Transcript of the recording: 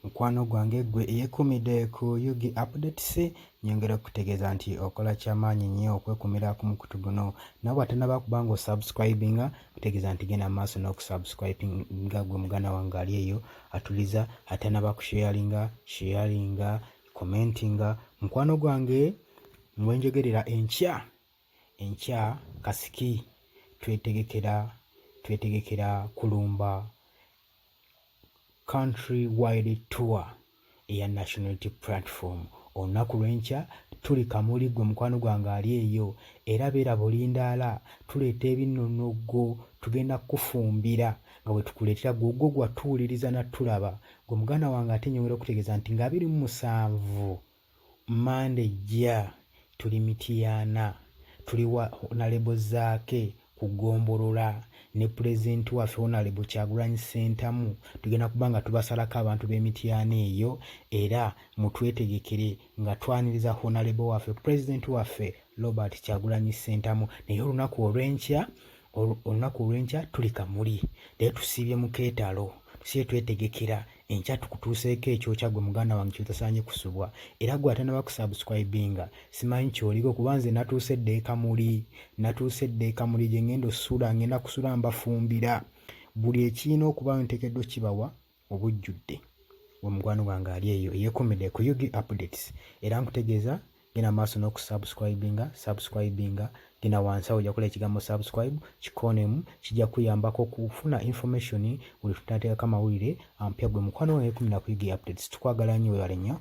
Mukwano gwange gwe eyekumidde ku Yugi Updates nyongera okutegeeza nti okola kyamaanyi nnyo okwekumira ku mukutu guno nawe atanaba kuba nga osubscribinga kutegeeza nti genda maaso n'okusubscribinga gwe muganda wange ali eyo atuliza atanaba sharinga commentinga. Mukwano gwange mwenjogerera enkya kasiki twetegekera kulumba country-wide tour eya Nationality Platform. Olunaku lw'enkya tuli Kamuli gwe mukwano gwange ali eyo era beera bulindaala tuleeta ebinnonogo tugenda kufumbira nga bwe tukuleetera gwogwo gwatuwuliriza natulaba gwe muganda wange ate nyongera okutegeeza nti nga 27 Mande ejja tuli Mityana tuli wa Honorable Zaake kugombolola ne President waffe Honorable Kyagulanyi Ssentamu tugenda kubanga tubasalako abantu b'Emityana eyo era mutwetegekere nga twaniriza Honorable waffe President waffe Robert Kyagulanyi Ssentamu. Naye olunaku olw'enkya tuli Kamuli naye tusiibye mu keetalo tusiye twetegekera enkya tukutuuseeko ekyokya gwe muganda wange kyotasaanye kusubwa era gwe atanaba kusubscribinga simanyi kyoliko kuba nze natuuse dde e Kamuli gye ngenda kusula mbafumbira buli ekirina okuba nteekeddwa kibawa obujjudde. Gwe mukwano gwange ali eyo eyeekumidde ku Yugi Updates era nkutegeeza genda maaso n'okusubscribinga genda wansi awo ojja kukola ekigambo subscribe kikoonemu kijja kuyambako okufuna information buli tunateekako amawulire ampya. Gwe mukwano wange eyeekumidde ku Yugi Updates tukwagala nnyo webale nnyo.